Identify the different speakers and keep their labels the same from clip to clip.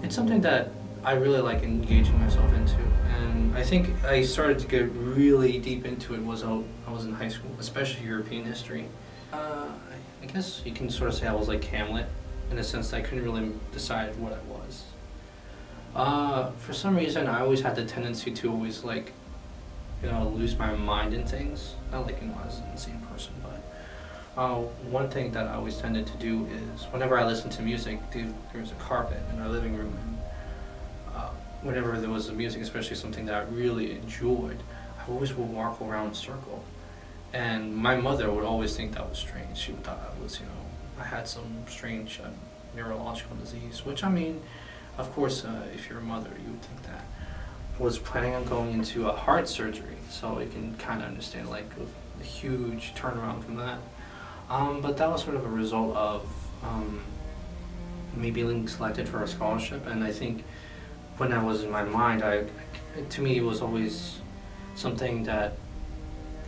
Speaker 1: It's something that I really like engaging myself into, and I think I started to get really deep into it I was in high school, especially European history. I guess you can sort of say I was like Hamlet, in a sense that I couldn't really decide what I was. For some reason, I always had the tendency to always like, lose my mind in things. Not like I was an insane person, but one thing that I always tended to do is whenever I listened to music, there was a carpet in our living room, and whenever there was a music, especially something that I really enjoyed, I always would walk around in a circle. And my mother would always think that was strange. She would thought I was, I had some strange neurological disease, which I mean, of course, if you're a mother, you would think that. I was planning on going into a heart surgery, so you can kind of understand like a huge turnaround from that. But that was sort of a result of me being selected for a scholarship, and I think when that was in my mind, to me it was always something that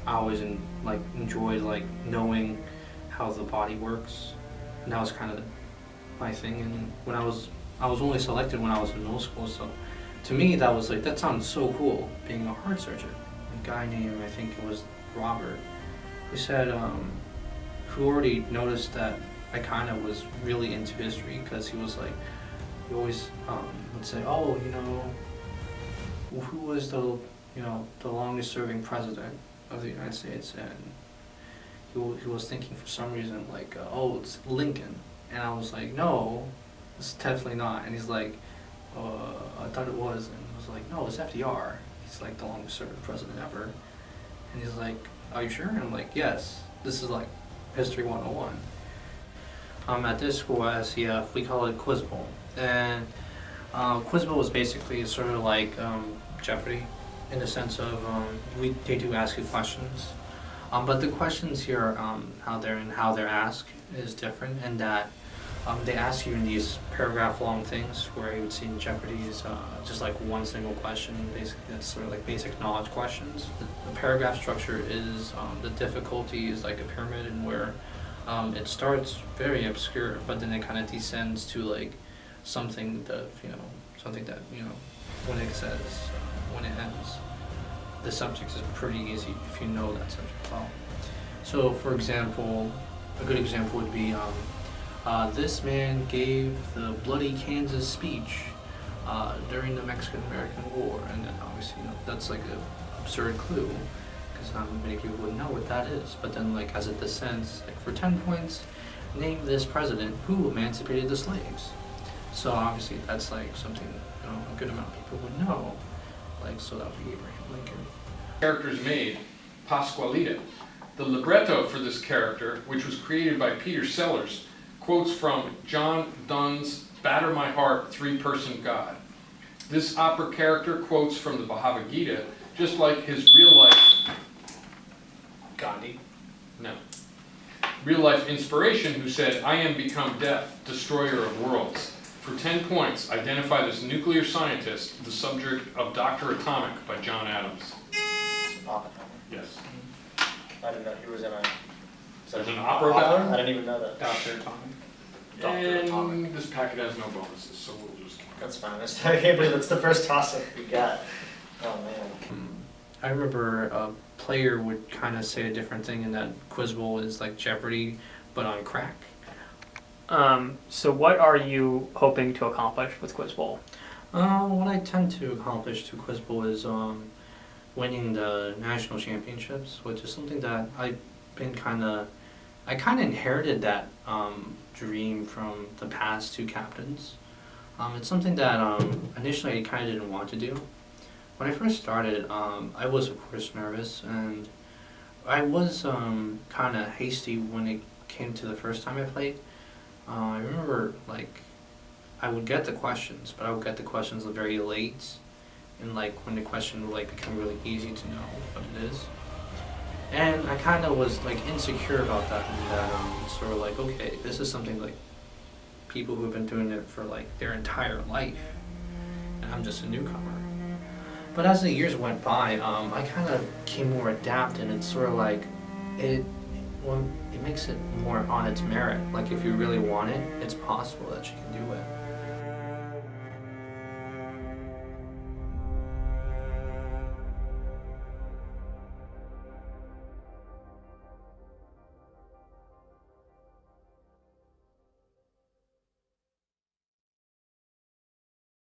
Speaker 1: I always enjoyed, like knowing how the body works, and that was kind of my thing. And when I was only selected when I was in middle school, so to me that was like, that sounds so cool, being a heart surgeon. A guy named, I think it was Robert, who said, who already noticed that I kind of was really into history, because he was like, he always would say, oh, who was the longest serving president of the United States? And he was thinking for some reason like, oh, it's Lincoln. And I was like, no, it's definitely not. And he's like, I thought it was. And I was like, no, it's FDR. He's like the longest serving president ever. And he's like, are you sure? And I'm like, yes, this is like History 101. At this school at SCF, we call it Quiz Bowl. And Quiz Bowl is basically sort of like Jeopardy, in the sense of they do ask you questions. But the questions here, how they're asked is different, in that they ask you in these paragraph-long things, where you would see in Jeopardy is just like one single question. Basically, that's sort of like basic knowledge questions. The paragraph structure is, the difficulty is like a pyramid, and where it starts very obscure, but then it kind of descends to like something that when it says when it ends, the subject is pretty easy if you know that subject well. So, for example, a good example would be, this man gave the bloody Kansas speech during the Mexican-American War, and then obviously, that's like an absurd clue, because not many people would know what that is. But then, like, as it descends, like for 10 points, name this president who emancipated the slaves. So obviously, that's like something a good amount of people would know. Like, so that would be Abraham Lincoln.
Speaker 2: Characters made, Pascualita. The libretto for this character, which was created by Peter Sellers, quotes from John Donne's Batter My Heart, Three-Person God. This opera character quotes from the Bhagavad Gita, just like his real-life
Speaker 1: Gandhi.
Speaker 2: No. Real-life inspiration, who said, I am become death, destroyer of worlds. For 10 points, identify this nuclear scientist, the subject of Dr. Atomic by John Adams.
Speaker 3: Oppenheimer.
Speaker 2: Yes.
Speaker 3: I didn't know he was in a.
Speaker 2: There's an opera about him?
Speaker 3: I didn't even know that.
Speaker 1: Dr. Atomic.
Speaker 3: Dr.
Speaker 2: And
Speaker 3: Atomic.
Speaker 2: this packet has no bonuses, so we'll just...
Speaker 3: That's fine. I can't believe that's the first toss-up we got. Oh man.
Speaker 1: I remember a player would kind of say a different thing, in that Quiz Bowl is like Jeopardy, but on crack.
Speaker 4: So what are you hoping to accomplish with Quiz Bowl?
Speaker 1: What I tend to accomplish to Quiz Bowl is winning the national championships, which is something that I kind of inherited that dream from the past two captains. It's something that initially I kind of didn't want to do. When I first started, I was of course nervous, and I was kind of hasty when it came to the first time I played. I remember, like, I would get the questions, but I would get the questions very late, and like when the question would like become really easy to know what it is. And I kind of was like insecure about that, and that sort of like, okay, this is something like people who've been doing it for like their entire life, and I'm just a newcomer. But as the years went by, I kind of became more adept, and it's sort of like it makes it more on its merit. Like if you really want it, it's possible that you can do it.